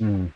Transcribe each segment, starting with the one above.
Mm.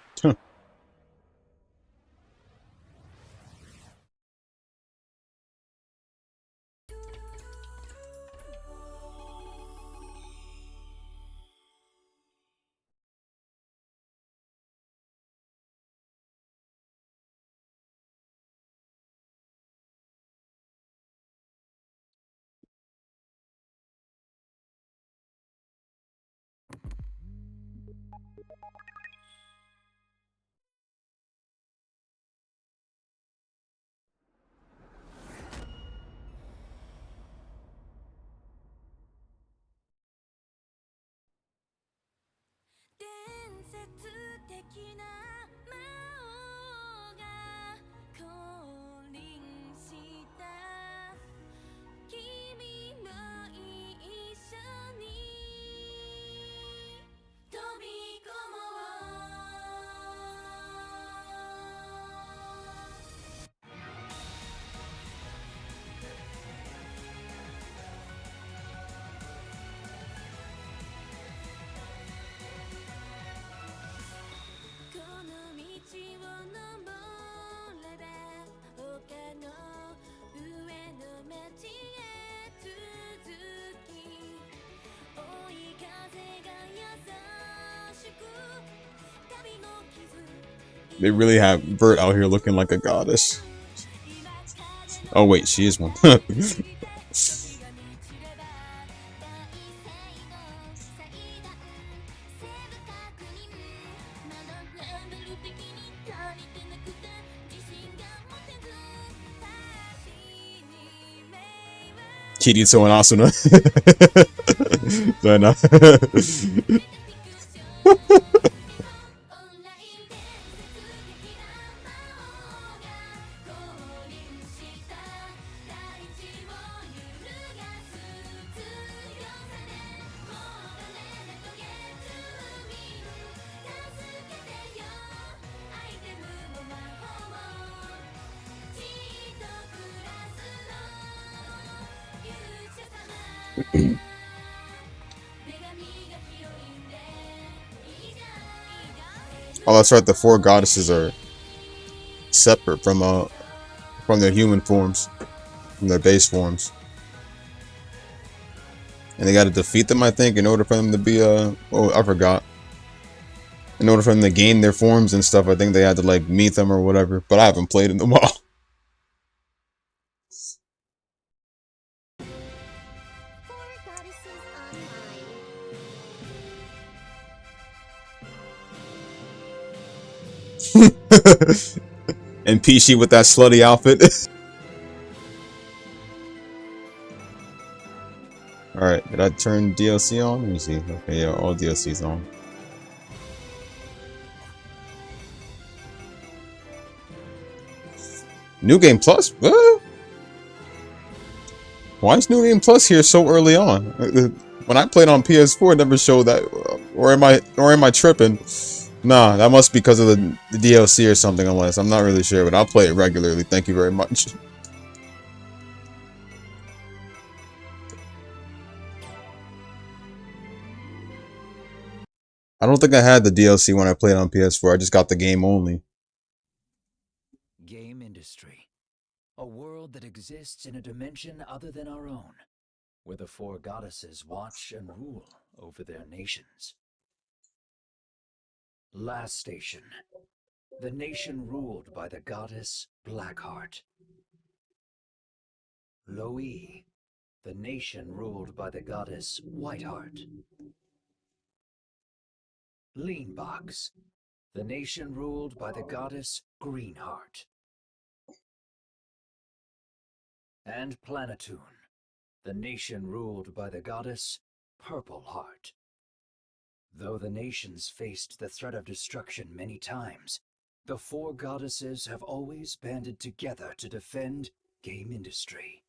They really have Bert out here looking like a goddess. Oh wait, she is one. Kiritsu and Asuna. Fair enough. Oh, that's right. The four goddesses are separate from their human forms, from their base forms, and they got to defeat them. I think in order for them to be oh, I forgot. In order for them to gain their forms and stuff, I think they had to like meet them or whatever. But I haven't played in a while. And Peachy with that slutty outfit. Alright, did I turn DLC on? Let me see. Okay, yeah, all DLC's on. New Game Plus? What? Why is New Game Plus here so early on? When I played on PS4, it never showed that. Or am I tripping? Nah, that must be because of the DLC or something, unless I'm not really sure, but I'll play it regularly. Thank you very much. I don't think I had the DLC when I played on PS4. I just got the game only. Game industry. A world that exists in a dimension other than our own, where the four goddesses watch and rule over their nations. Last station. The nation ruled by the goddess Blackheart. Loe. The nation ruled by the goddess Whiteheart. Leanbox. The nation ruled by the goddess Greenheart. And Planetoon. The nation ruled by the goddess Purpleheart. Though the nations faced the threat of destruction many times, the four goddesses have always banded together to defend game industry.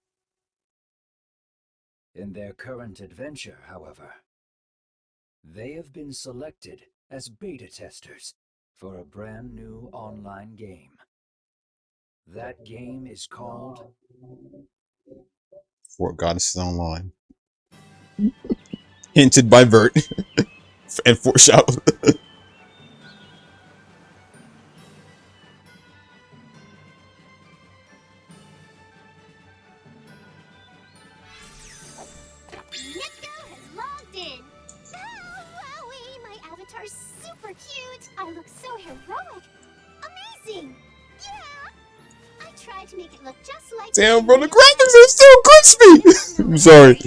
In their current adventure, however, they have been selected as beta testers for a brand new online game. That game is called Four Goddesses Online. Hinted by Vert. And foreshadowed. super cute. I look so heroic. Amazing. Yeah. I tried to make it look just like. Damn, bro, the graphics are still crispy. I'm sorry.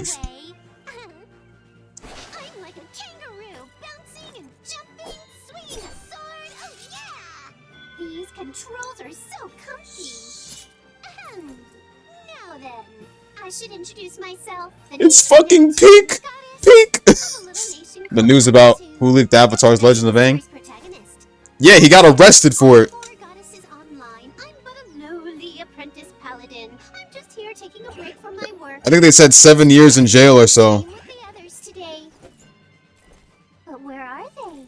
I'm like a kangaroo, bouncing and jumping, swinging a sword. Oh yeah! These controls are so comfy. Now then, I should introduce myself. It's fucking peak. Peak. The news about who leaked Avatar's Legend of Aang. Yeah, he got arrested for it. I think they said 7 years in jail or so. But where are they?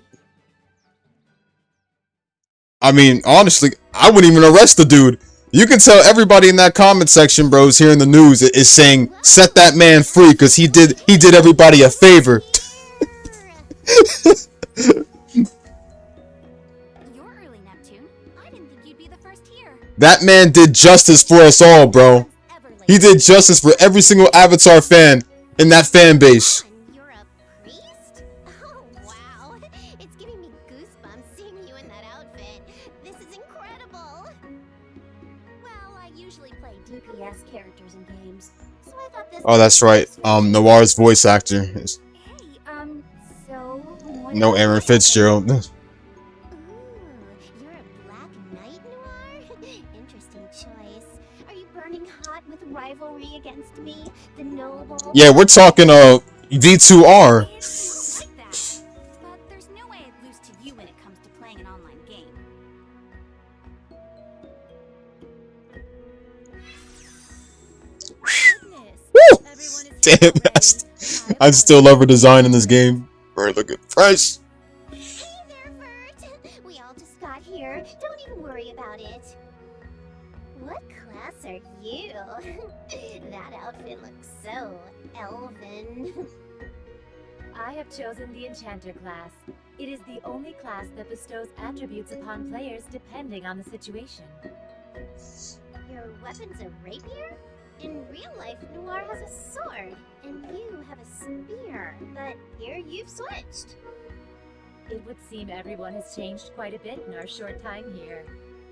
I mean, honestly, I wouldn't even arrest the dude. You can tell everybody in that comment section, bros, here in the news is saying, set that man free, because he did everybody a favor. You're early, Neptune. I didn't think you'd be the first here. That man did justice for us all, bro. He did justice for every single Avatar fan in that fan base. You're a priest? Oh, wow. It's giving me goosebumps seeing you in that outfit. This is incredible. Well, I usually play DPS characters in games, so I thought this. Oh, that's right. Noir's voice actor is Hey, so. no Aaron Fitzgerald. Ooh, you're a Black Knight, Noir? Interesting choice. Are you burning hot with rivalry against me, the noble? Yeah, we're talking V2R. Like that. But there's no way I'd lose to you when it comes to playing an online game. Woo! Damn, I still love her design in this game. We're looking fresh. Hey there, Bert. We all just got here. Don't even worry about it. What class are you? That outfit looks so elven. I have chosen the Enchanter class. It is the only class that bestows attributes upon players depending on the situation. Your weapon's a rapier? In real life, Noir has a sword, and you have a spear. But here you've switched. It would seem everyone has changed quite a bit in our short time here.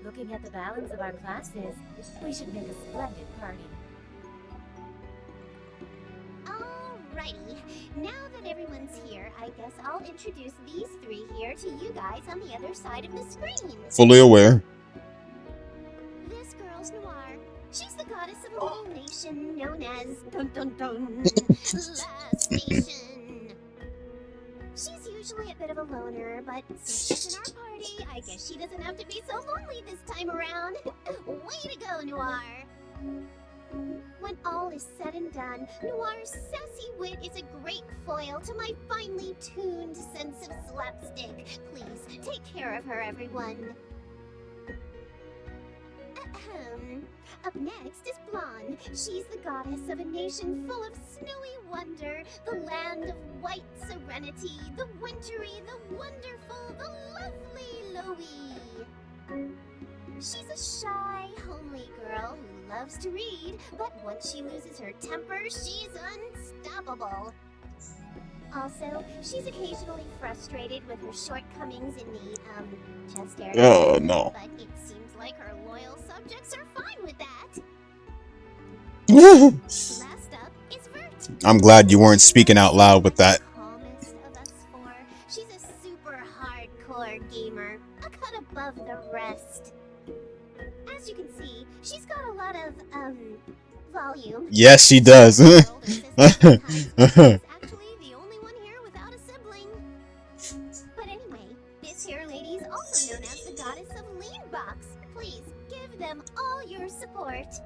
Looking at the balance of our classes, we should make a splendid party. Alrighty. Now that everyone's here, I guess I'll introduce these three here to you guys on the other side of the screen. Fully aware. This girl's Noir. She's the goddess of a little nation known as dun dun dun Last Nation. She's usually a bit of a loner, but since she's in our party, I guess she doesn't have to be so lonely this time around. Way to go, Noir! When all is said and done, Noir's sassy wit is a great foil to my finely tuned sense of slapstick. Please, take care of her, everyone. Ahem. Up next is Blonde. She's the goddess of a nation full of snowy wonder, the land of white serenity, the wintry, the wonderful, the lovely Loey. She's a shy, homely girl who loves to read, but once she loses her temper, she's unstoppable. Also, she's occasionally frustrated with her shortcomings in the, chest area. Oh, no. But it seems like her loyal subjects are fine with that. Last up is Vert. I'm glad you weren't speaking out loud with that. Calmest of us four. She's a super hardcore gamer, a cut above the rest. As you can see, she's got a lot of, volume. Yes, she does. She's actually the only one here without a sibling. But anyway, this here lady is also known as the goddess of Lean Box. Please give them all your support.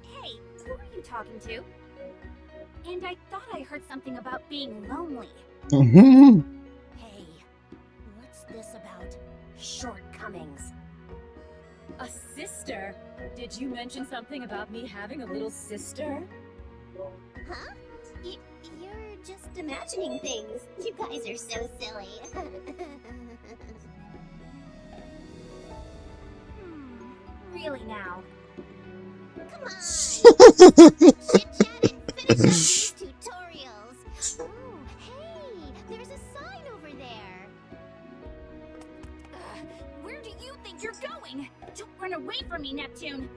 Hey, who are you talking to? And I thought I heard something about being lonely. Hey, what's this about shortcomings? A sister? Did you mention something about me having a little sister? Huh? You're just imagining things. You guys are so silly. Really now? Come on! Chit-chat and finish up these tutorials. Oh, hey! There's You're going! Don't run away from me, Neptune!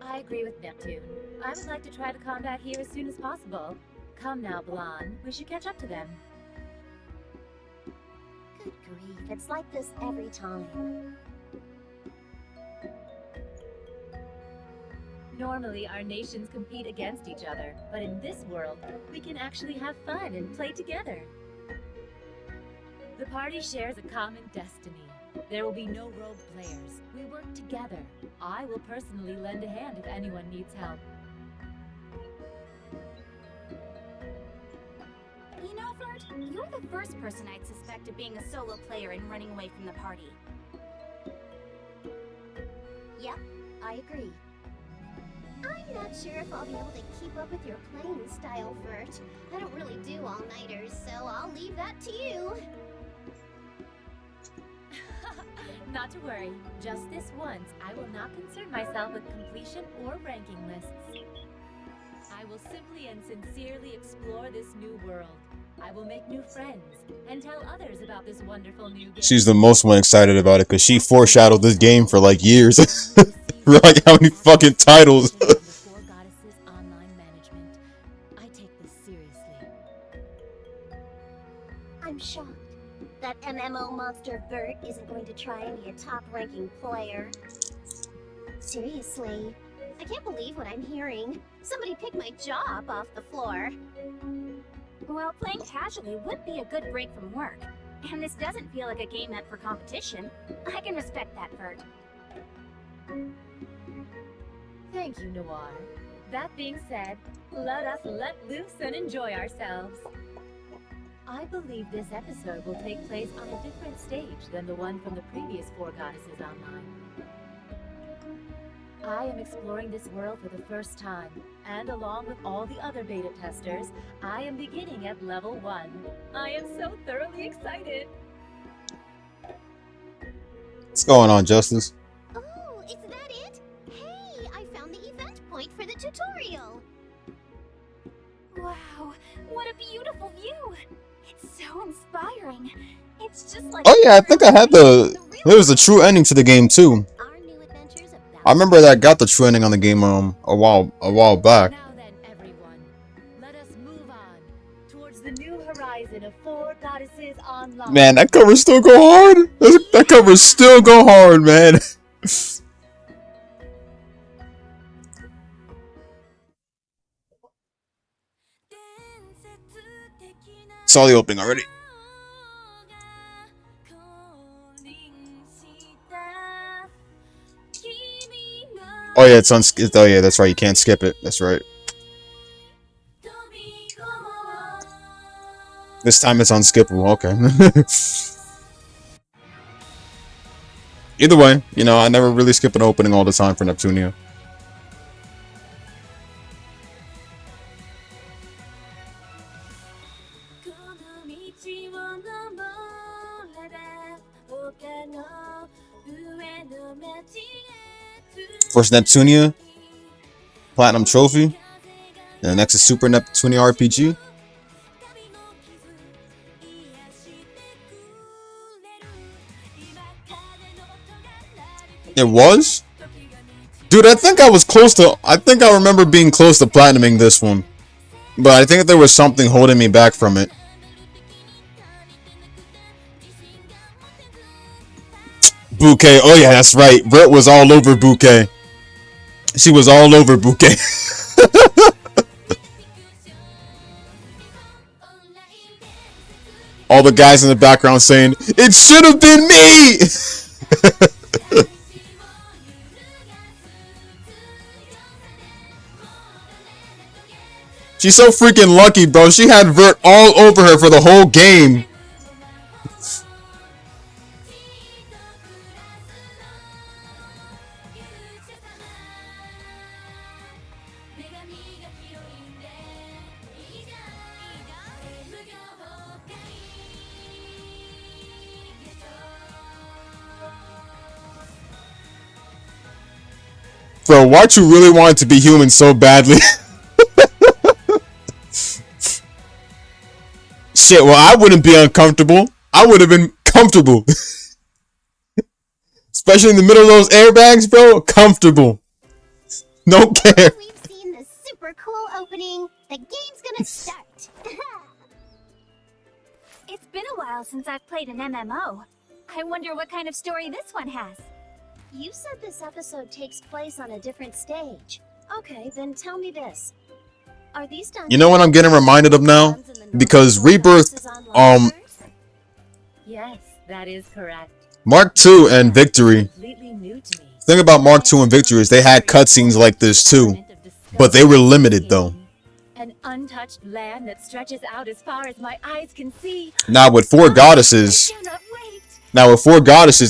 I agree with Neptune. I would like to try the combat here as soon as possible. Come now, Blonde. We should catch up to them. Good grief, it's like this every time. Normally, our nations compete against each other, but in this world, we can actually have fun and play together. The party shares a common destiny. There will be no rogue players. We work together. I will personally lend a hand if anyone needs help. You know, Vert, you're the first person I'd suspect of being a solo player and running away from the party. Yep, I agree. I'm not sure if I'll be able to keep up with your playing style, Vert. I don't really do all-nighters, so I'll leave that to you. Not to worry. Just this once, I will not concern myself with completion or ranking lists. I will simply and sincerely explore this new world. I will make new friends and tell others about this wonderful new game. She's the most one excited about it because she foreshadowed this game for like years. For like how many fucking titles? Four Goddesses Online Management. I take this seriously. I'm shocked that MMO monster Vert isn't going to try and be a top-ranking player. Seriously, I can't believe what I'm hearing. Somebody picked my jaw up off the floor. Well, playing casually would be a good break from work. And this doesn't feel like a game meant for competition. I can respect that, Vert. Thank you, Noir. That being said, let us let loose and enjoy ourselves. I believe this episode will take place on a different stage than the one from the previous Four Goddesses Online. I am exploring this world for the first time, and along with all the other beta testers, I am beginning at level 1. I am so thoroughly excited! What's going on, Justice? Oh, is that it? Hey, I found the event point for the tutorial. Wow, what a beautiful view! It's so inspiring. It's just like... Oh yeah, I think I had there was a true ending to the game too. Our new adventures about I remember that I got the true ending on the game a while back. Now then, everyone, let us move on towards the new horizon of Four Goddesses Online. Man, that cover still go hard. That cover still go hard, man. Saw the opening already. Oh yeah, oh yeah, that's right. You can't skip it. That's right. This time it's unskippable. Okay. Either way, you know, I never really skip an opening all the time for Neptunia. First Neptunia, Platinum Trophy, and the next is Super Neptunia RPG. It was? Dude, I think I was close to... I think I remember being close to platinuming this one. But I think there was something holding me back from it. Bouquet. Oh yeah, that's right. Brett was all over Bouquet. She was all over Bouquet. All the guys in the background saying, "It should have been me!" She's so freaking lucky, bro. She had Vert all over her for the whole game. Bro, why'd you really want it to be human so badly? Shit, well, I wouldn't be uncomfortable. I would have been comfortable. Especially in the middle of those airbags, bro. Comfortable. Don't care. We've seen the super cool opening. The game's gonna start. It's been a while since I've played an MMO. I wonder what kind of story this one has. You said this episode takes place on a different stage. Okay, then tell me this. Are these dungeons? You know what I'm getting reminded of now? Because Rebirth, Yes, that is correct. Mark II and Victory. Completely new to me. The thing about Mark II and Victory is they had cutscenes like this too, but they were limited though. An untouched land that stretches out as far as my eyes can see. Now with Four Goddesses, I cannot wait.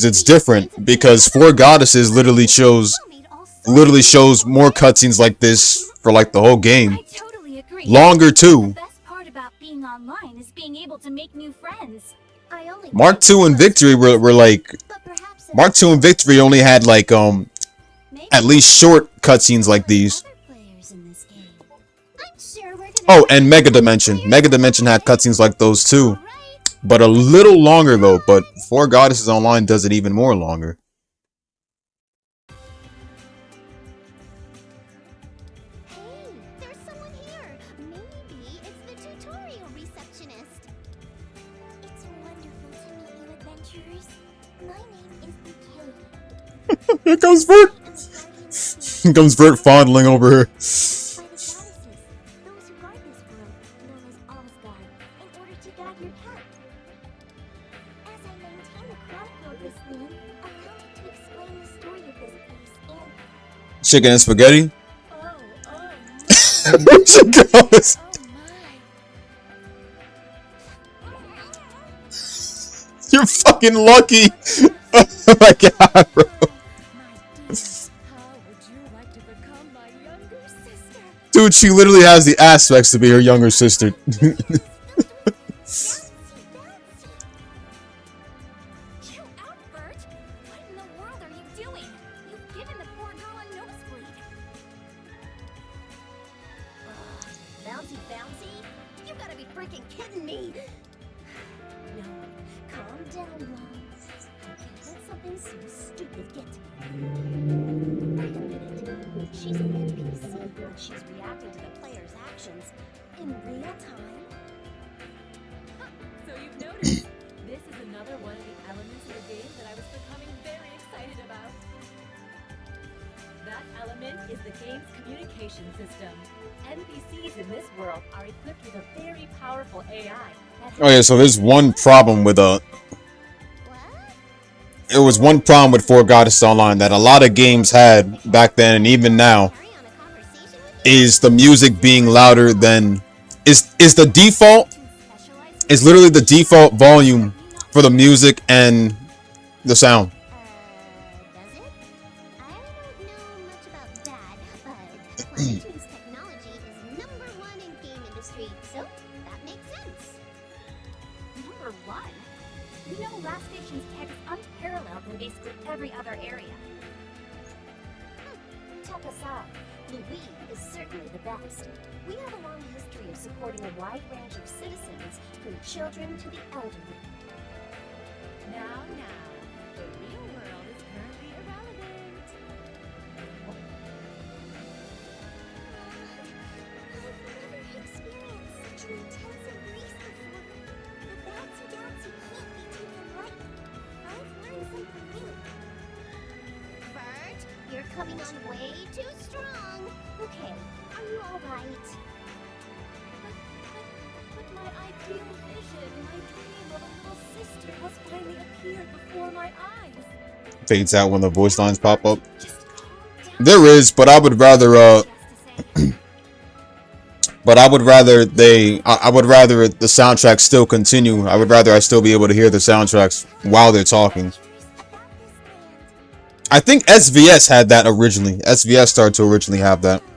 it's different because Four Goddesses literally shows more cutscenes like this for like the whole game. I totally agree. Longer The too. best part about being online is being able to make new friends. I only Mark II and Victory were like But perhaps if Mark II and Victory only had like maybe at least short cutscenes like these. other players in this game. I'm sure we're gonna Oh, and Mega Dimension. Mega Dimension had cutscenes like those too, Alright. but a little longer though. But Four Goddesses Online does it even more longer. Hey, there's someone here. Maybe it's the tutorial receptionist. It's wonderful to meet you, adventurers. My name is Decay. Here comes Vert. I'm a guardian of Here comes Vert fondling over her. by the goddesses, those who guard this world, known as Almsguard, in order to guide your path. As I maintain the chronicle of this land, I wanted to explain the story of this place and Chicken and spaghetti. Oh, She goes. You're fucking lucky. Oh my god, bro. how would you like to become my younger sister? Dude, she literally has the aspects to be her younger sister. Chill out, Bert. What in the world are you doing? You've given the poor girl a nosebleed. bouncy bouncy? You gotta be freaking kidding me! No, calm down, Mom. I can't let something so stupid get to me. Wait a minute. She's an NPC, but she's reacting to the player's actions in real time. So you've noticed, this is another one of the elements of the game that I was becoming very excited about. That element is the game's communication system. NPCs in this world are equipped with a very powerful AI. that Oh yeah, so there's one problem with What? There was one problem with Four Goddesses Online that a lot of games had back then and even now Carry on a conversation with you? is the music being louder than is the default Specialized is literally the default volume for the music and the sound. Does it? I don't know much about that, but Planetoon's technology is #1 in game industry, so that makes sense. number one. You know, Last Station's tech is unparalleled in basically every other area. Check us out. Louis is certainly the best. We have a long history of supporting a wide range of citizens, from children to the elderly. Now, the real world is currently irrelevant. I've never experienced such an intense embrace before. The bouncy bouncy can't be taken lightly. I've learned something new. Bert, you're coming on way too strong. Okay, are you alright? But my ideal vision, my dream of a little sister has finally appeared before my eyes. Fades out when the voice lines pop up. Just calm down. There is, but I would rather Just to say. I would rather the soundtrack still continue. I would rather I still be able to hear the soundtracks while they're talking. I think SVS had that originally. SVS started to originally have that. Four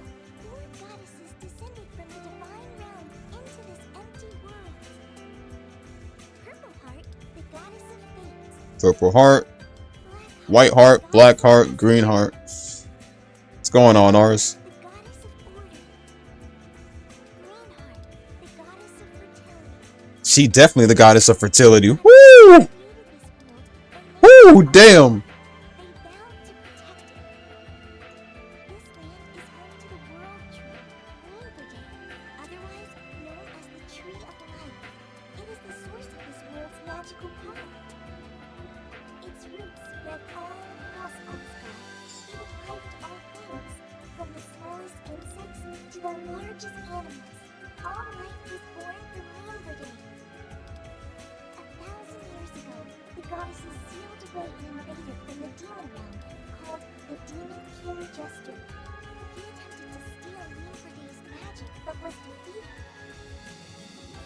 goddesses descended from the divine realm into this empty world. Purple Heart, the goddess of fate. Purple Heart, White Heart, Black Heart, Green Heart. What's going on, Ours? The goddess of order. Green Heart, the goddess of fertility. She definitely the goddess of fertility. Woo! Created this world and Woo! Damn! they magical power. Its roots spread all across Asgard, giving life to all things, from the smallest insects to the largest animals. All life was born from Yelverday. 1,000 years ago, the goddesses sealed away an invader from the demon realm called the Demon King Jester. He attempted to steal Yelverday's magic, but was defeated.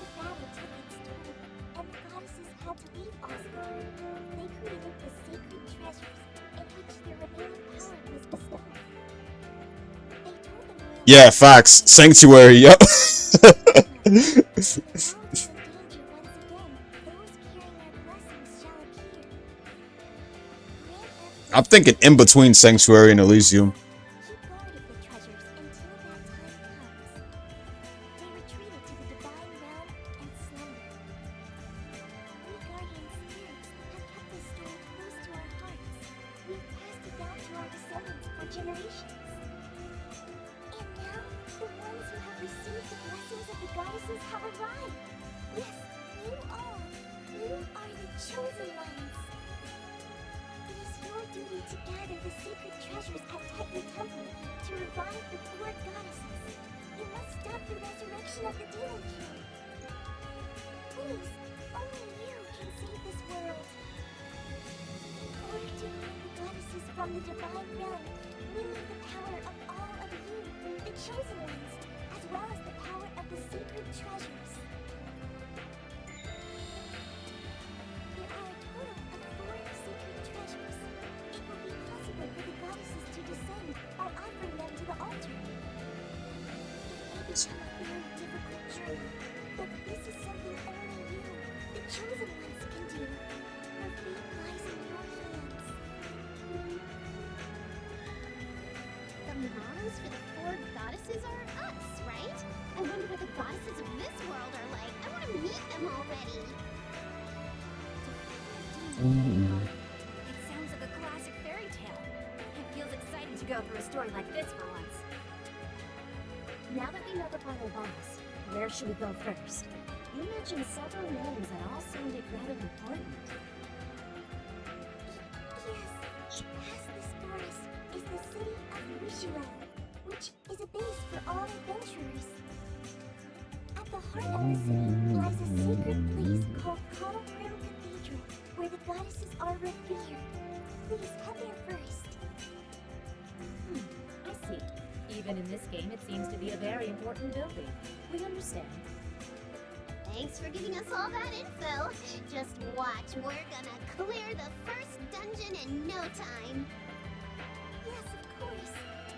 The battle took its toll, and the goddesses had to leave Asgard. They created the sacred treasures, in which their remaining power was bestowed. They told the royal Yeah, facts. Sanctuary, yep. I'm thinking in between Sanctuary and Elysium. Keep guard of the treasures until that time comes. They retreated to the divine realm and slumbered. We guardian spirits have kept this story close to our hearts. We've passed it down to our descendants for generations. And now, the ones who have received the blessings of the goddesses have arrived. Yes, you all. You are the chosen ones. It is your duty to gather the sacred treasures at Titan Temple to revive the four goddesses. You must stop the resurrection of the Demon King. Please, only you can save this world. Work to bring the goddesses from the divine realm. We need the power of all of you, the chosen ones, as well as the power of the sacred treasures. There are a total of 4 sacred treasures. It will be possible for the goddesses to descend by offering them to the altar. It may become a very difficult journey, but this is something only you, the chosen ones, can do. Your fate lies in your hands. The models for the 4 goddesses are us, right? I wonder what the goddesses of this world are like. I want to meet them already. It sounds like a classic fairy tale. It feels exciting to go through a story like this for once. Now that we know the final boss, where should we go first? You mentioned several names that all sounded rather important. Yes, past this forest is the city of Rishua, which is a base for all adventurers. At the heart of the city lies a sacred place called Colorado Cathedral, where the goddesses are revered. Please head there first. I see. Even in this game, it seems to be a very important building. We understand. Thanks for giving us all that info. Just watch, we're gonna clear the first dungeon in no time. Yes, of course.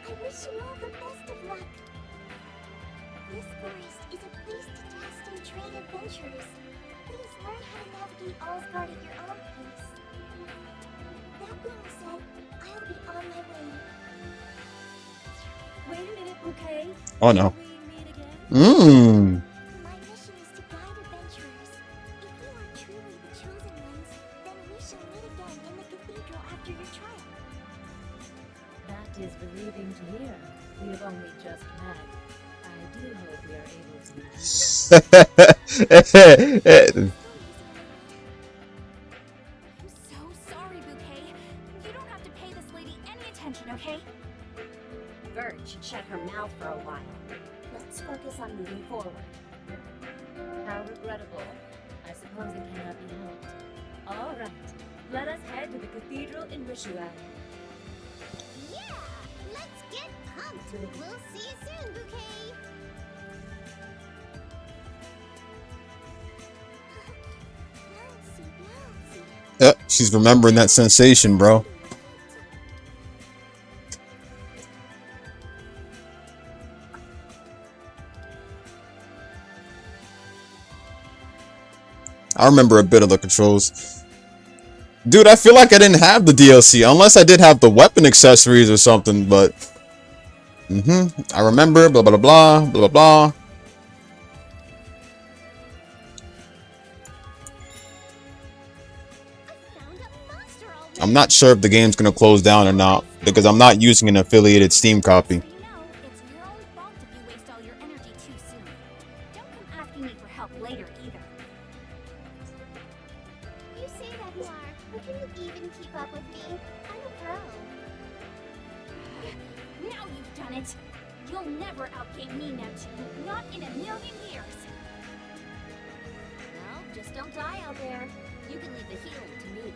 I wish you all the best of luck. This forest is a place to test and train adventurers. Please learn how to navigate Asgard at your own pace. That being said, I'll be on my way. Wait a minute, Bouquet. Oh no. Will we meet again? Mmm. My mission is to guide adventurers. If you are truly the chosen ones, then we shall meet again in the cathedral after your trial. That is relieving to hear. We have only just met. I do hope we are able to. I'm so sorry, Bouquet. You don't have to pay this lady any attention, okay? Vert should shut her mouth for a while. Let's focus on moving forward. How regrettable. I suppose it cannot be helped. All right. Let us head to the cathedral in Rishua. Yeah! Let's get pumped! We'll see you soon, Bouquet! Bouncy. She's remembering that sensation, bro. I remember a bit of the controls. Dude, I feel like I didn't have the DLC, unless I did have the weapon accessories or something, but... I remember, blah, blah, blah, blah, blah, blah. I'm not sure if the game's gonna close down or not, because I'm not using an affiliated Steam copy. So you know, it's your own fault if you waste all your energy too soon. Don't come asking me for help later either. say that, Noir, but can you even keep up with me? I'm a pro. Now you've done it. You'll never outgame me, Neptune. Not in a million years. Well, just don't die out there. You can leave the healing to me.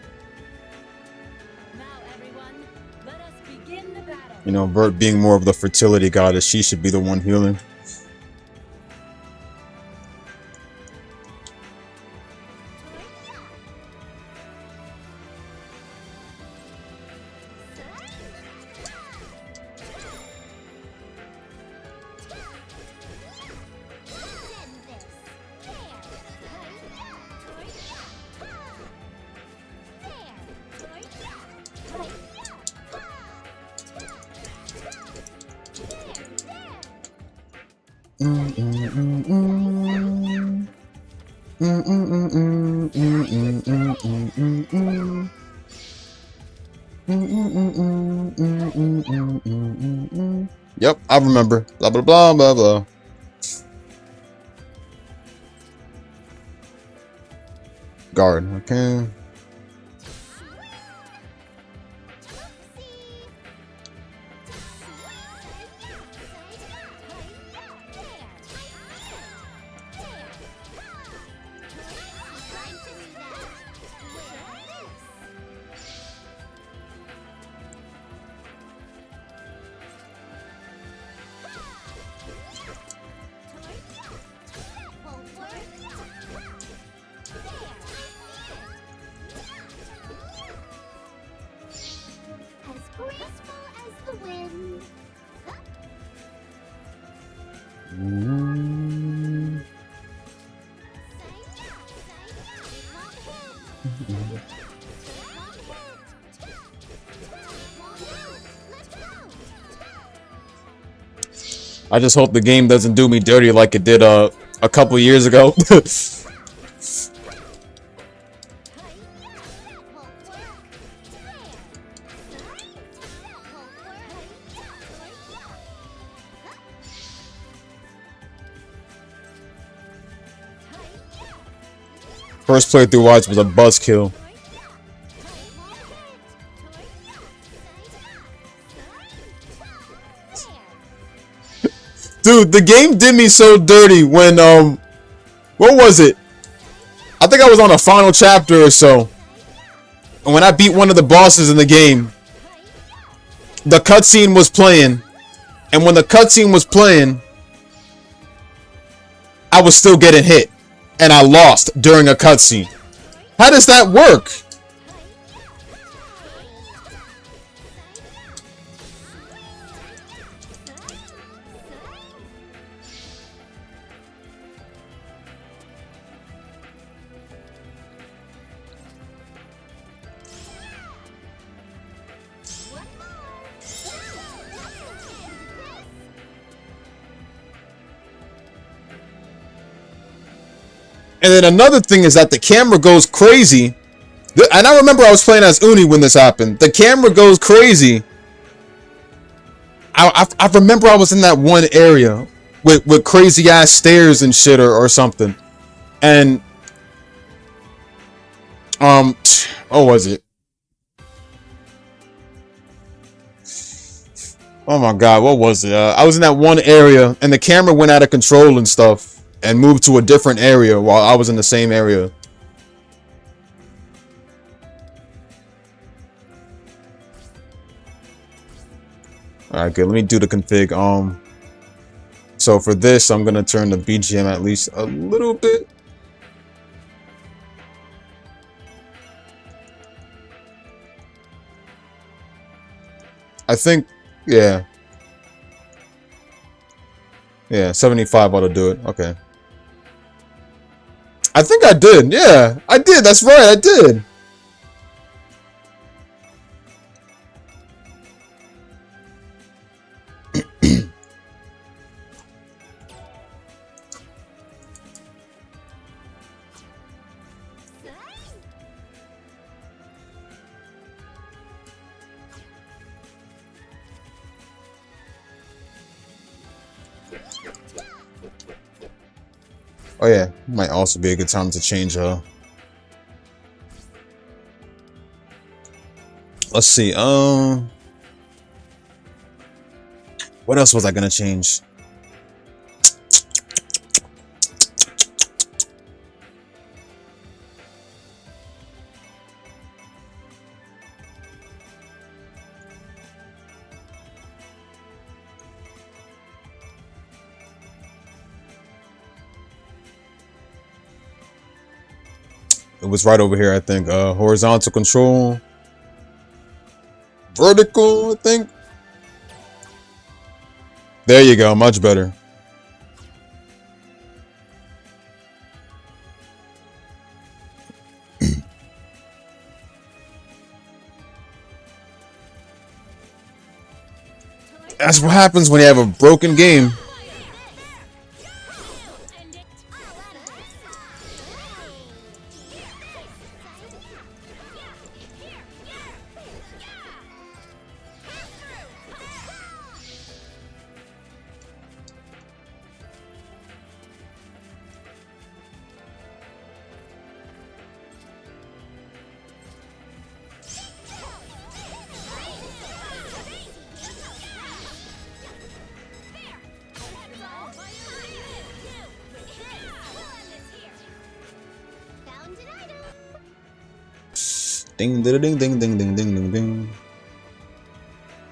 Now, everyone, let us begin the battle. You know, Vert being more of the fertility goddess, she should be the one healing. Yep, I remember. Blah blah blah blah blah. Guard, okay. As graceful as the wind. I just hope the game doesn't do me dirty like it did a couple years ago. First playthrough watch was a buzzkill. Dude, the game did me so dirty when what was it? I think I was on a final chapter or so. And when I beat one of the bosses in the game, the cutscene was playing. And when the cutscene was playing, I was still getting hit. And I lost during a cutscene. How does that work? And then another thing is that the camera goes crazy. And I remember I was playing as Uni when this happened. The camera goes crazy. I remember I was in that one area with crazy ass stairs and shit or something. And what was it? Oh my god, what was it? I was in that one area and the camera went out of control and stuff. And moved to a different area while I was in the same area. Alright, good. Let me do the config. So for this, I'm gonna turn the BGM at least a little bit. I think, yeah. Yeah, 75 ought to do it. Okay. I think I did. Yeah, I did. That's right. I did. Oh yeah, might also be a good time to change Let's see. What else was I gonna change? It was right over here, I think. Horizontal control. Vertical, I think. There you go, much better. That's what happens when you have a broken game. Ding, ding, ding, ding, ding, ding, ding, ding, ding.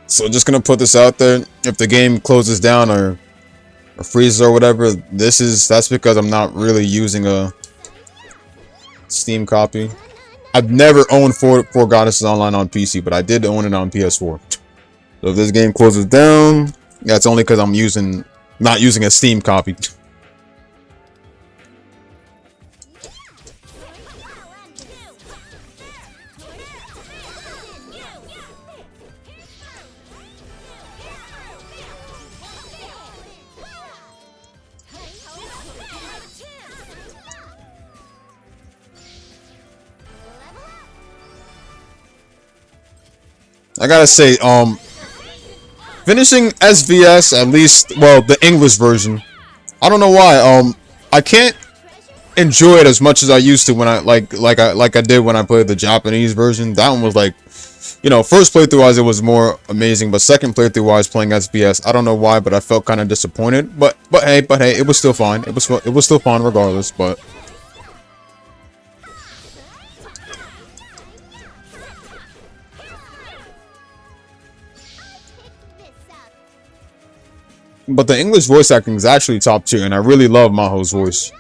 So just gonna put this out there. If the game closes down or freezes or whatever, that's because I'm not really using a Steam copy. I've never owned Four Goddesses Online on PC, but I did own it on PS4. So if this game closes down, that's only because I'm not using a Steam copy. I gotta say, finishing SVS, at least, well, the English version, I don't know why, I can't enjoy it as much as I used to when I like I did when I played the Japanese version. That one was like, you know, first playthrough wise it was more amazing, but second playthrough wise playing SBS, I don't know why, but I felt kind of disappointed. But hey, it was still fine. It was still fun regardless. But the English voice acting is actually top tier, and I really love Maho's voice.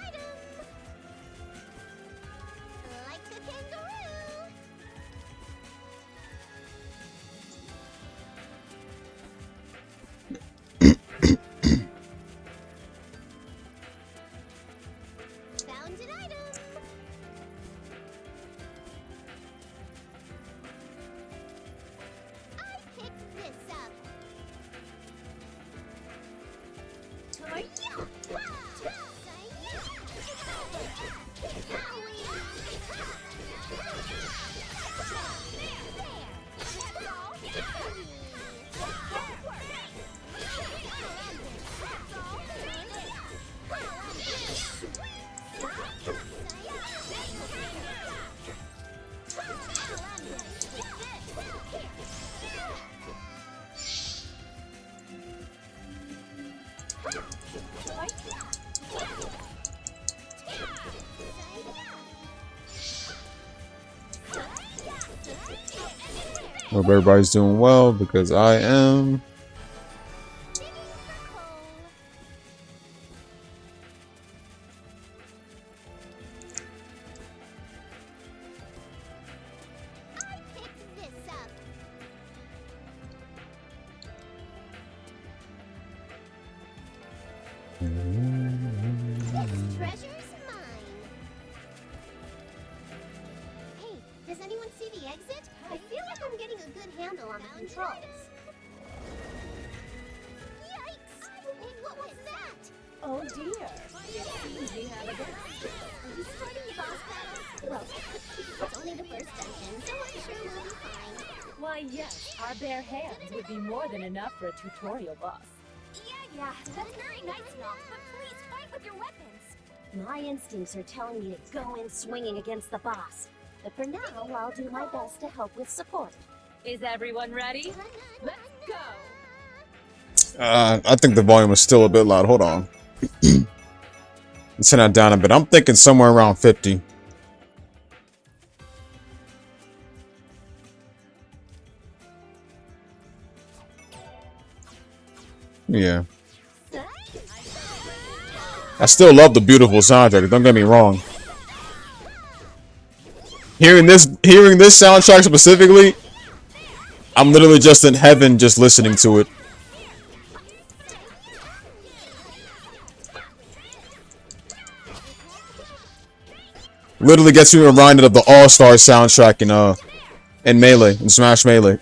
Hope everybody's doing well, because I am. For a tutorial boss. Yeah, that's very nice and all, but please fight with your weapons. My instincts are telling me to go in swinging against the boss. But for now, I'll do my best to help with support. Is everyone ready? Let's go! I think the volume is still a bit loud. Hold on. Let's turn that down a bit. I'm thinking somewhere around 50. Yeah. I still love the beautiful soundtrack. Don't get me wrong. Hearing this soundtrack specifically, I'm literally just in heaven just listening to it. Literally gets me reminded of the All-Star soundtrack in Melee, in Smash Melee.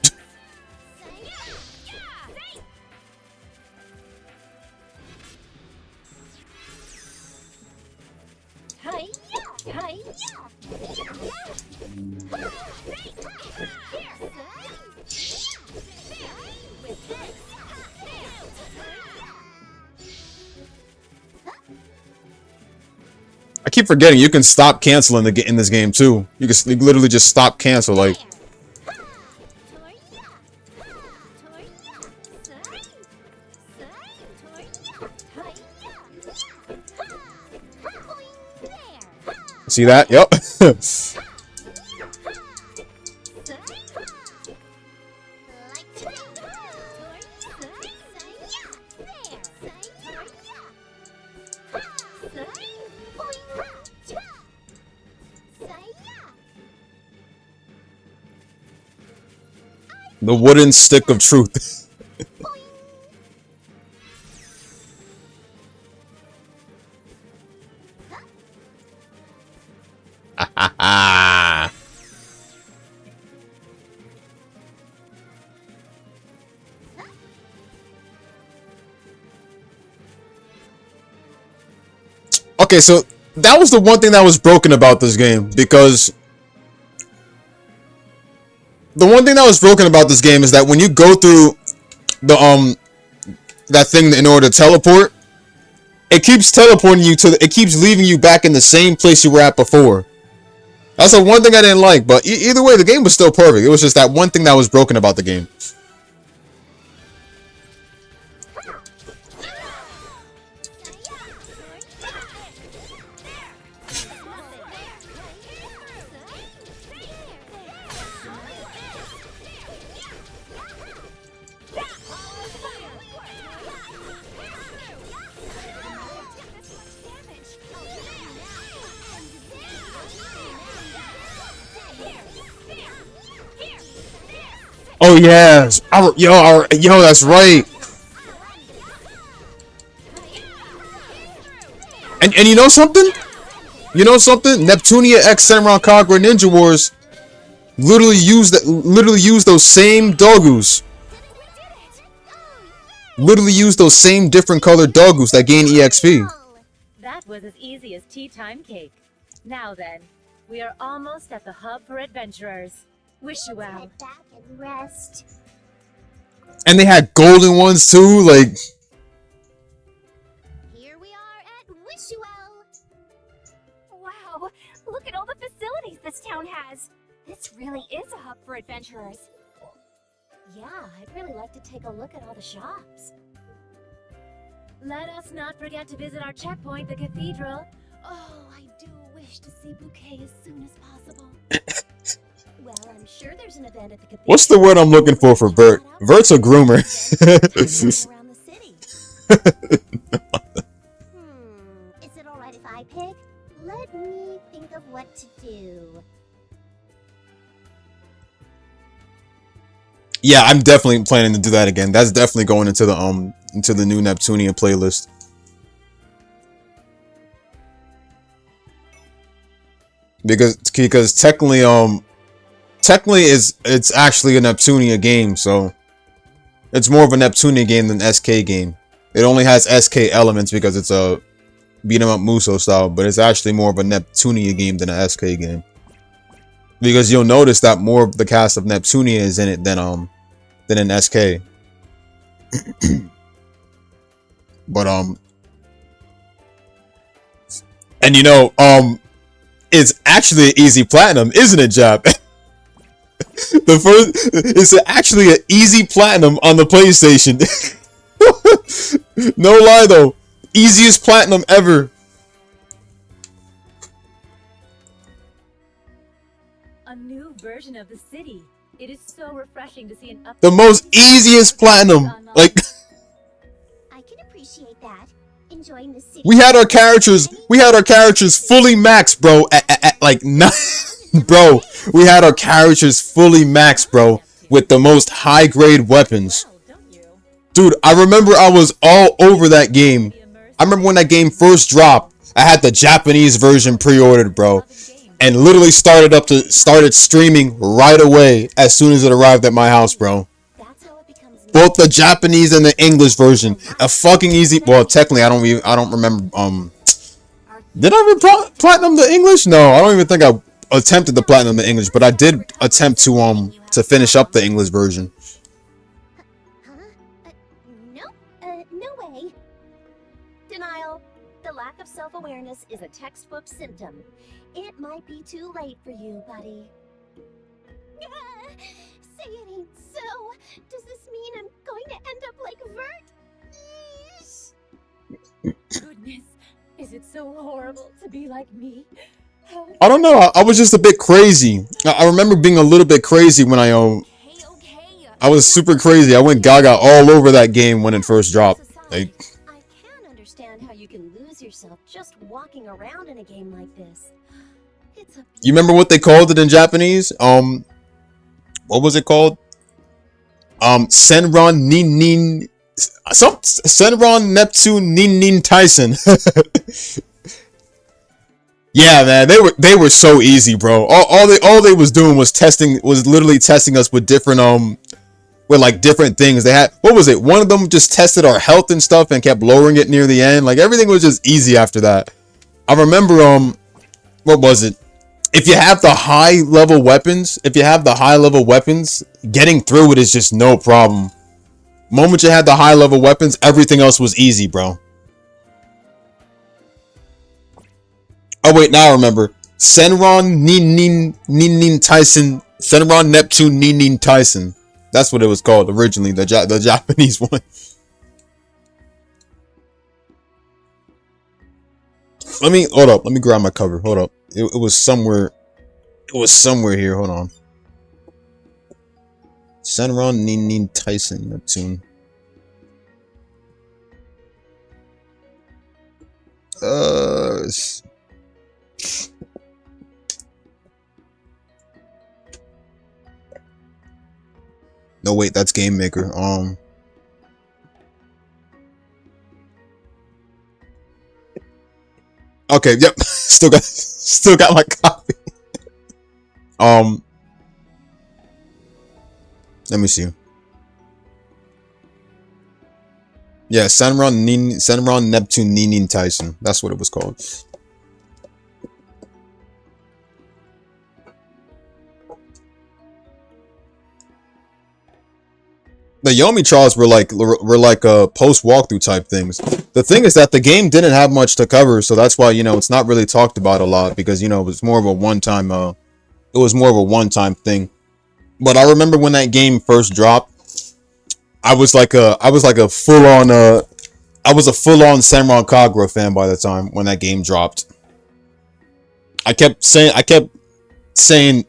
I keep forgetting you can stop canceling in this game too. You can literally just stop cancel like. See that? Yep. The wooden stick of truth. Okay, so that was the one thing that was broken about this game, because the one thing that was broken about this game is that when you go through the that thing in order to teleport, it keeps teleporting you to it keeps leaving you back in the same place you were at before. That's the one thing I didn't like, but either way, the game was still perfect. It was just that one thing that was broken about the game. Oh yes, yo, that's right. And you know something? You know something? Neptunia X Senran Kagura Ninja Wars literally used those same doggoos. Literally used those same different colored doggoos that gain EXP. That was as easy as tea time cake. Now then, we are almost at the hub for adventurers. Wish you well. Head back and rest. And they had golden ones too, like. Here we are at Wishuel. Wow, look at all the facilities this town has. This really is a hub for adventurers. Yeah, I'd really like to take a look at all the shops. Let us not forget to visit our checkpoint, the cathedral. Oh, I do wish to see Bouquet as soon as possible. Well, I'm sure there's an event at the cathedral. What's the word I'm looking for Vert? Vert's a groomer. Around the city. Is it alright if I pick? Let me think of what to do. Yeah, I'm definitely planning to do that again. That's definitely going into the new Neptunia playlist. Because technically it's actually a Neptunia game, so it's more of a Neptunia game than SK game. It only has SK elements because it's a beat 'em up Muso style, but it's actually more of a Neptunia game than a SK game. Because you'll notice that more of the cast of Neptunia is in it than in SK. But and it's actually an easy platinum, isn't it, Jap? The first it's actually an easy platinum on the PlayStation. No lie though, easiest platinum ever. A new version of the city. It is so refreshing to see an The most easiest platinum. Like I can appreciate that. Enjoying the city. we had our characters fully maxed, bro. At like bro, we had our characters fully maxed, bro, with the most high grade weapons. Dude, I remember I was all over that game. I remember when that game first dropped. I had the Japanese version pre-ordered, bro, and literally started streaming right away as soon as it arrived at my house, bro. Both the Japanese and the English version. A fucking easy. Well, technically, I don't remember. Did I ever platinum the English? No, I don't even think I attempted to platinum the English, but I did attempt to finish up the English version. No way. Denial. The lack of self-awareness is a textbook symptom. It might be too late for you, buddy. Say it ain't so. Does this mean I'm going to end up like Vert? Goodness, is it so horrible to be like me? I don't know. I was just a bit crazy. I remember being a little bit crazy when I was super crazy. I went gaga all over that game when it first dropped. Like, I can understand how you can lose yourself just walking around in a game like this. It's a you remember what they called it in Japanese? What was it called? Senran Nin Senran Neptune Nin Tyson. Yeah, man, they were so easy, bro. All they was doing was literally testing us with different with like different things. They had, what was it? One of them just tested our health and stuff and kept lowering it near the end. Like everything was just easy after that. I remember what was it? If you have the high level weapons, getting through it is just no problem. Moment you had the high level weapons, everything else was easy, bro. Oh wait, now I remember. Senran Nin Tyson. Senran Neptune Nin Tyson. That's what it was called originally, the Japanese one. Hold up. Let me grab my cover. Hold up. It was somewhere. It was somewhere here. Hold on. Senran Nin Tyson Neptune. No, wait, that's Game Maker. Okay, yep. Still got my copy. Let me see. Yeah, Senran Neptune Nin Tyson. That's what it was called. The Yomi trials were like post walkthrough type things. The thing is that the game didn't have much to cover, so that's why it's not really talked about a lot, because it was more of a one-time thing. But I remember when that game first dropped, I was like a full-on Senran Kagura fan by the time when that game dropped. I kept saying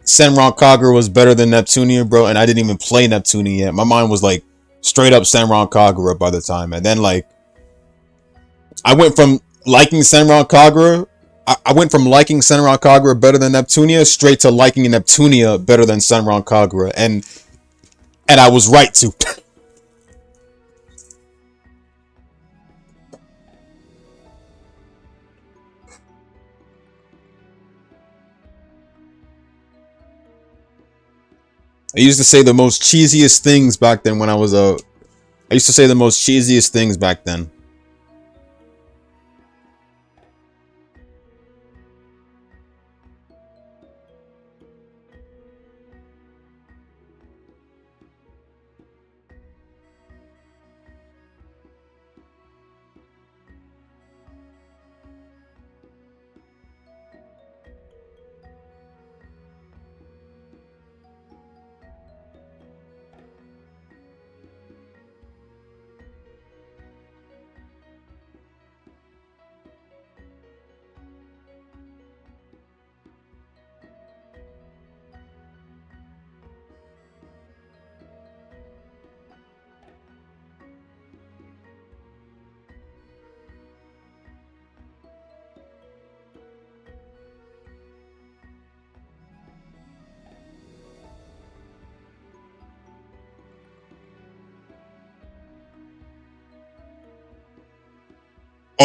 Senran Kagura was better than Neptunia, bro, and I didn't even play Neptunia yet. My mind was like straight up Senran Kagura by the time, and then like I went from liking Senran Kagura. I went from liking Senran Kagura better than Neptunia straight to liking Neptunia better than Senran Kagura, and I was right to. I used to say the most cheesiest things back then when I was I used to say the most cheesiest things back then.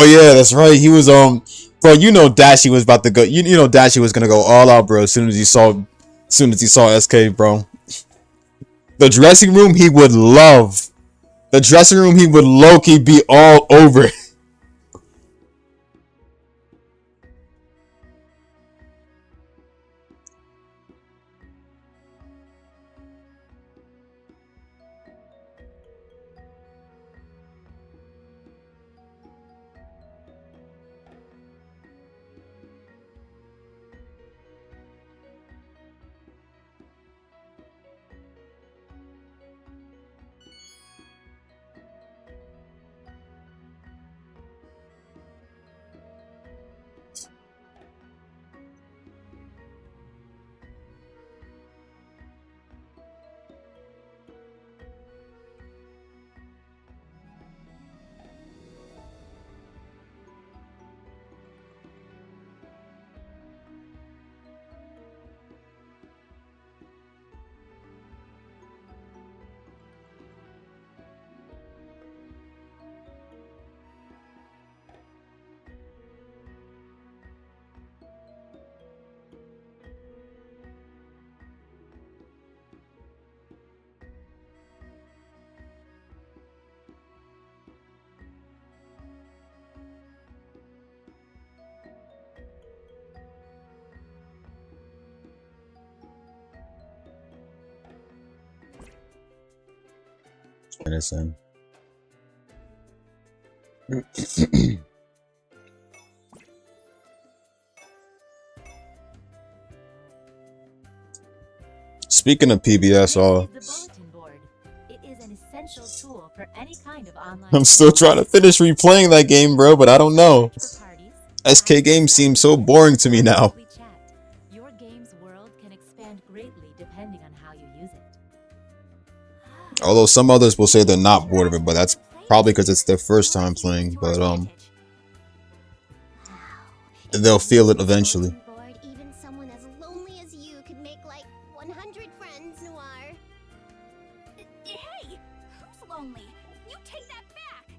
Oh yeah, that's right. He was bro. You know Dashi was about to go. You know Dashi was gonna go all out, bro. As soon as he saw SK, bro. The dressing room he would love. The dressing room he would low key be all over. Innocent. Speaking of PBS, This is the bulletin board. It is an essential tool for any kind of online. I'm still trying to finish replaying that game, bro, but I don't know. For parties, SK games seem so boring to me now. chat. Your game's world can expand greatly depending on how you use it. Although some others will say they're not bored of it, but that's probably because it's their first time playing. But they'll feel it eventually. Board, even someone as lonely as you could make like 100 friends, Noir. Hey, who's lonely? You take that back.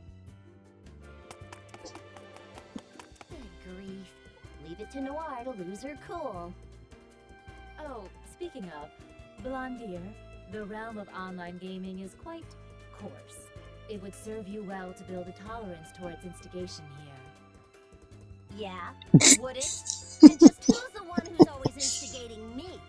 Good grief. Leave it to Noir to lose her cool. Oh, speaking of, Blondier, the realm of online gaming is quite coarse. It would serve you well to build a tolerance towards instigation here. Yeah, would it? And just who's the one who's always instigating me?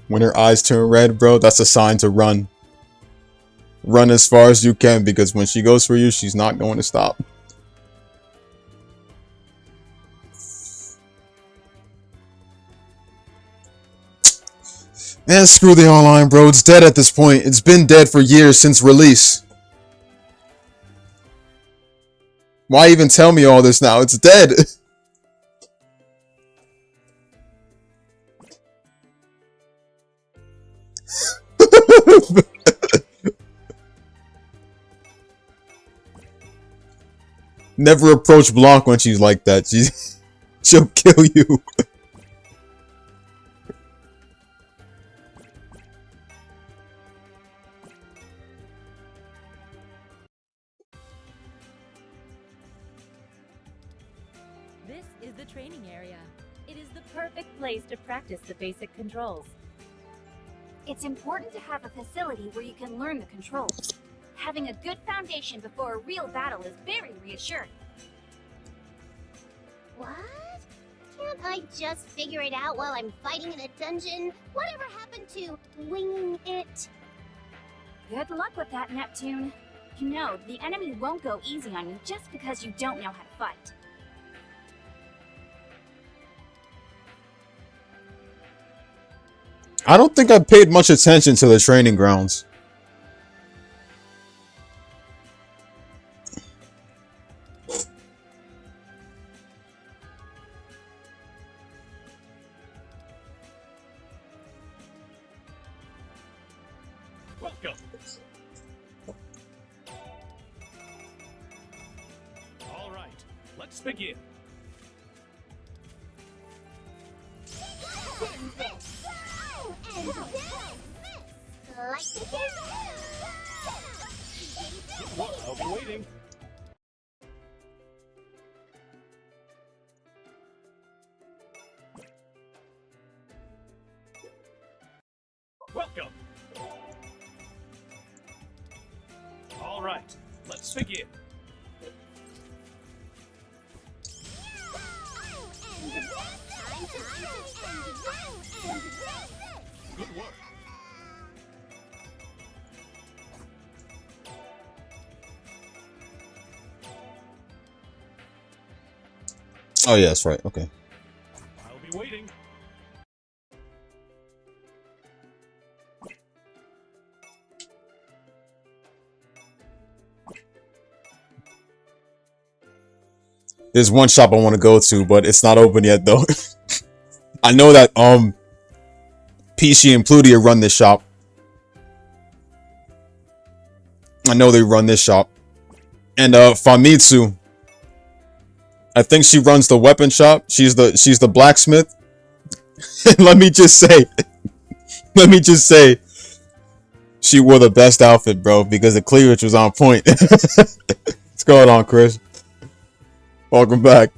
When her eyes turn red, bro, that's a sign to run. Run as far as you can, because when she goes for you, she's not going to stop. Man, screw the online, bro. It's dead at this point. It's been dead for years since release. Why even tell me all this now? It's dead. Never approach Blanc when she's like that. She'll kill you. This is the training area. It is the perfect place to practice the basic controls. It's important to have a facility where you can learn the controls. Having a good foundation before a real battle is very reassuring. What? Can't I just figure it out while I'm fighting in a dungeon? Whatever happened to winging it? Good luck with that, Neptune. You know, the enemy won't go easy on you just because you don't know how to fight. I don't think I paid much attention to the training grounds. Welcome. All right, let's begin. And this! Like to hear Well, I'll be waiting. Welcome. All right, let's begin. Good work. Oh yeah, that's right. Okay. I'll be waiting. There's one shop I want to go to, but it's not open yet though. I know that Peachy and Plutia run this shop. I know they run this shop. And Famitsu, I think she runs the weapon shop. She's the blacksmith. let me just say, she wore the best outfit, bro, because the cleavage was on point. What's going on, Chris? Welcome back.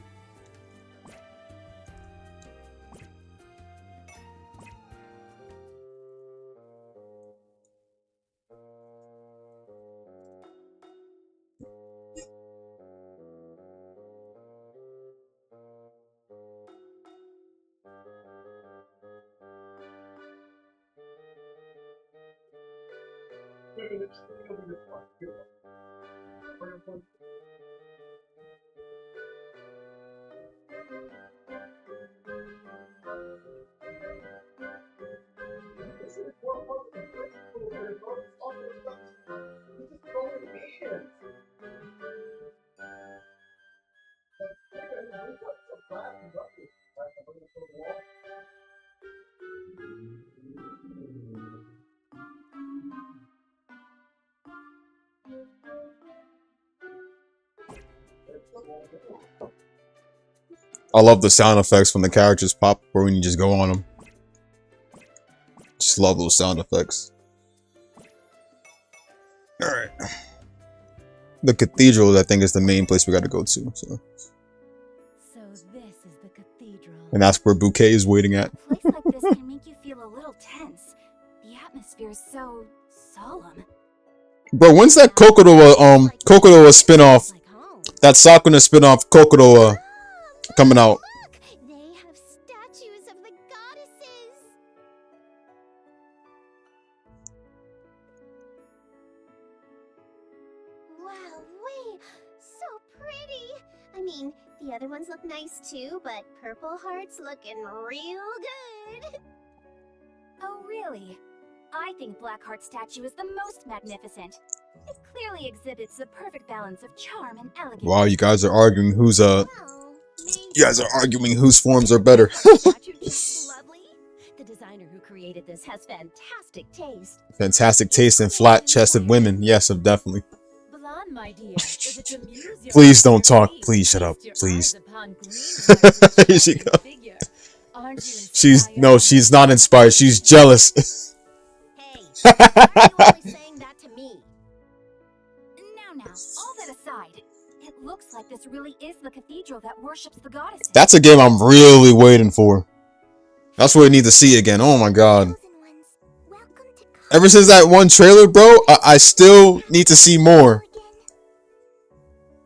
I love the sound effects when the characters pop or when you just go on them. Just love those sound effects. Alright. The cathedral, I think, is the main place we gotta go to. So So this is the cathedral. and that's where Bouquet is waiting at. A place like this can make you feel a little tense. The atmosphere is so solemn. Bro, when's that Kokoroa spin-off? like home. That Sakuna spin-off Kokoroa coming out? Look, they have statues of the goddesses. Wow, wait, so pretty. I mean, the other ones look nice too, but Purple Heart's looking real good. Oh, really? I think Blackheart's statue is the most magnificent. It clearly exhibits the perfect balance of charm and elegance. Wow, you guys are arguing whose Well, you guys are arguing whose forms are better. statue just lovely. The designer who created this has fantastic taste. Fantastic taste in flat-chested women. Yes, definitely. Blonde, my dear, is it to amuse your Please don't fancy talk. or Please shut up. feast your please. eyes upon green Here she figure? goes. Aren't you No, she's not inspired. She's jealous. Hey, why are you always saying that to me? Now, all that aside, it looks like this really is the cathedral that worships the goddesses. That's a game I'm really waiting for. That's what I need to see again. Oh my god. Chosen ones, welcome to Ever since that one trailer, bro, I still need to see more.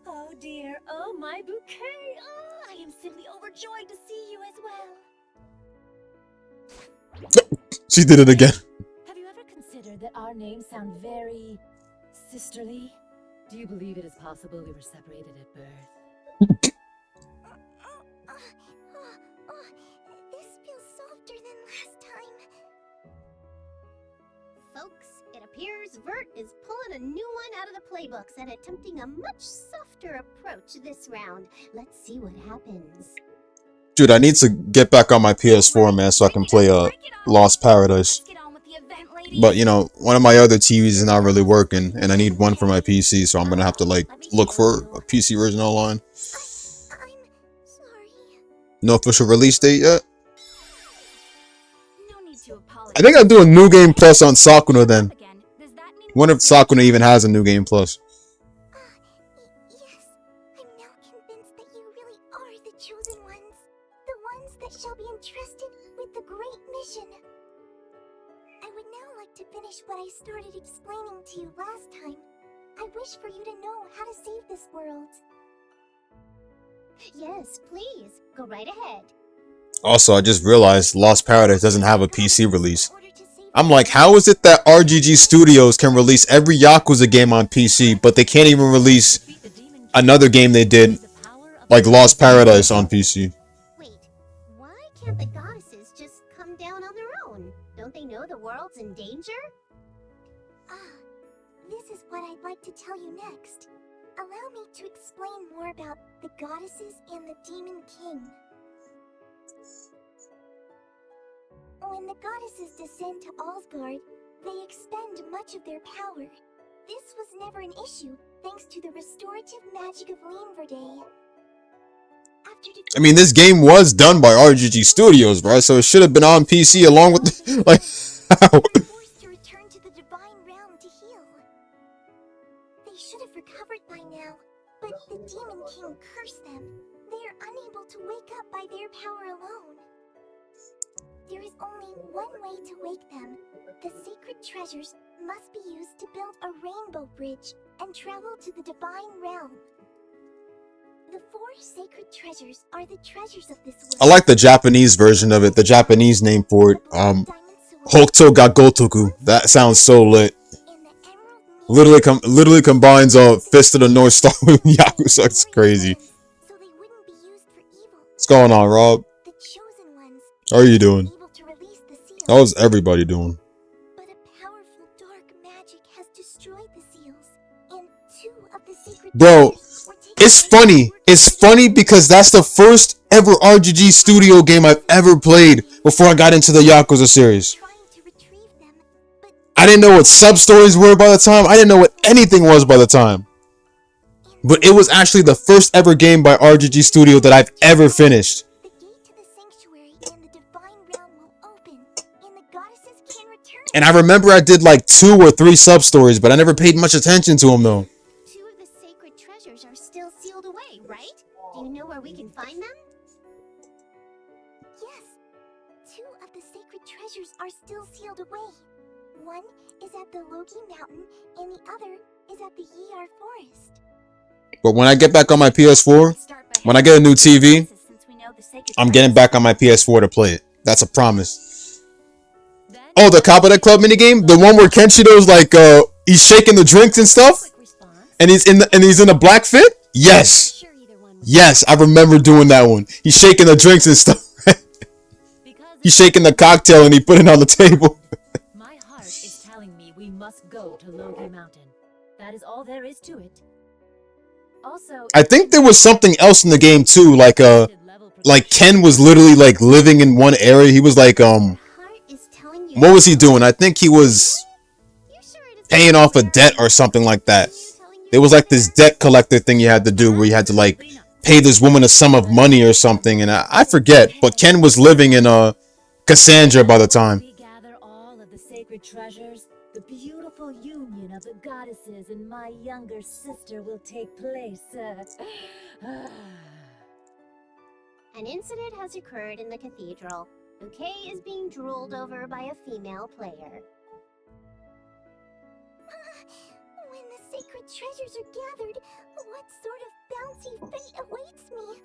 Oh dear, oh my bouquet. Oh, I am simply overjoyed to see you as well. She did it again. Have you ever considered that our names sound very sisterly? Do you believe it is possible we were separated at birth? This feels softer than last time. Folks, it appears Vert is pulling a new one out of the playbooks and attempting a much softer approach this round. Let's see what happens. Dude, I need to get back on my PS4, man, so I can play Lost Paradise. Let's get on with the event, ladies. But, you know, one of my other TVs is not really working, and I need one for my PC, so I'm gonna have to, like, look for a PC version online. I'm sorry. No official release date yet? No need to apologize. I think I'm doing New Game Plus on Sakuna then. Again, does that mean Wonder if Sakuna even has a New Game Plus. Yes, I'm now convinced that you really are the chosen ones. The ones that shall be entrusted with the great mission. I would now like to finish what I started explaining to you last time. I wish for you to know how to save this world. Yes, please. Go right ahead. Also, I just realized Lost Paradise doesn't have a PC release. I'm like, how is it that RGG Studios can release every Yakuza game on PC, but they can't even release another game they did, like Lost Paradise, on PC? Wait, why can't the goddesses just come down on their own? Don't they know the world's in danger? This is what I'd like to tell you next. Allow me to explain more about the goddesses and the Demon King. When the goddesses descend to Asgard, they expend much of their power. This was never an issue, thanks to the restorative magic of Leanverde. I mean, this game was done by RGG Studios, right? So it should have been on PC along with the, like, how? Forced to return to the divine realm to heal. They should have recovered by now, but the Demon King cursed them. They are unable to wake up by their power alone. There is only one way to wake them. The sacred treasures must be used to build a rainbow bridge and travel to the divine realm. The 4 sacred treasures are the treasures of this world. I like the Japanese version of it, the Japanese name for it. Hokuto ga Gotoku. That sounds so lit. Literally combines Fist of the North Star with Yakuza. It's crazy. So they wouldn't be used for evil. What's going on, Rob? The chosen ones How are you doing? able to release the seal. How's everybody doing? But a powerful dark magic has destroyed the seals, and 2 of the secret Bro, treasures were taken it's by funny. the It's funny because that's the first ever RGG Studio game I've ever played before I got into the Yakuza series. trying to retrieve them, but I didn't know what sub-stories were by the time. I didn't know what anything was by the time. But it was actually the first ever game by RGG Studio that I've ever finished. the gate to the sanctuary and the divine realm will open, and the goddesses can return. And I remember I did like 2 or 3 sub-stories, but I never paid much attention to them though. 2 of the sacred treasures are still sealed away, right? Do you know where we can find them? Yes, 2 of the sacred treasures are still sealed away. One is at the Loki Mountain, and the other is at the Yar Forest. But when I get back on my PS4, when I get a new TV, I'm getting back on my PS4 to play it. That's a promise. Oh, the Kabata Club minigame? The one where Kenshiro's like, he's shaking the drinks and stuff? And he's in the black fit? Yes. Yes, I remember doing that one. He's shaking the drinks and stuff. He's shaking the cocktail and he put it on the table. My heart is telling me we must go to Logi Mountain. That is all there is to it. Also, I think there was something else in the game too, like Ken was literally like living in one area. He was like, Heart is telling you what was he doing? I think he was You sure it is paying off a debt or something like that. There was like this debt collector thing you had to do where you had to like pay this woman a sum of money or something, and I forget. But Ken was living in Cassandra by the time. we gather all of the sacred treasures, the beautiful union of the goddesses and my younger sister will take place. An incident has occurred in the cathedral. Bouquet is being drooled over by a female player. When the sacred treasures are gathered, what sort of bouncy fate awaits me?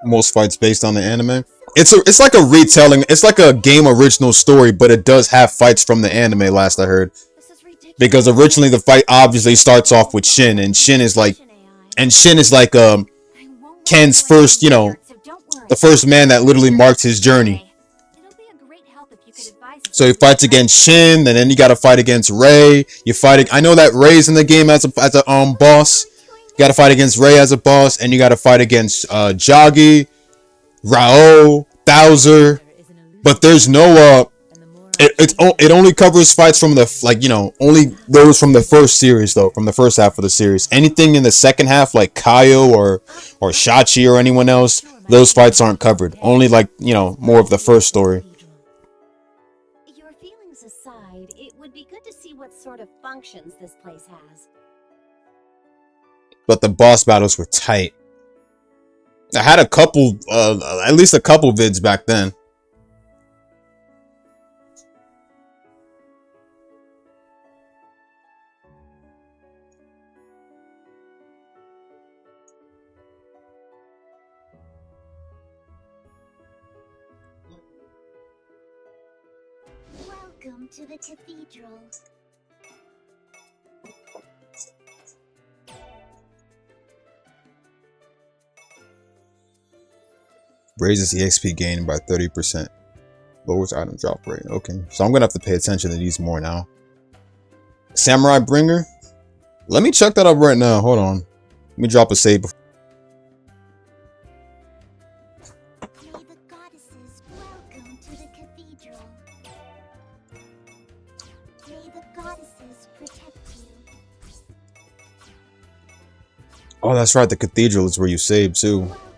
Most fights based on the anime. It's like a retelling. It's like a game original story, but it does have fights from the anime. Last I heard, This is ridiculous. because originally the fight obviously starts off with Shin, and Shin is like Ken's first, the first man that literally marked his journey. It'll be a great help if you could advise us. So he fights against Shin, and then you gotta fight against Rei. I know that Rei's in the game as a boss. You gotta fight against Rei as a boss, and you gotta fight against Jagi, Rao, Bowser. But there's no it only covers fights from the only those from the first series though, from the first half of the series. Anything in the second half like Kaio or Shachi or anyone else, those fights aren't covered. Only more of the first story. Your feelings of functions this place has. But the boss battles were tight. I had a couple, at least a couple vids back then. Welcome to the cathedral. Raises EXP gain by 30%. Lowers item drop rate. Okay, so I'm gonna have to pay attention to these more now. Samurai Bringer? Let me check that up right now. Hold on. Let me drop a save. May the goddesses welcome to the cathedral. May the goddesses protect you. Oh, that's right. The cathedral is where you save too. Welcome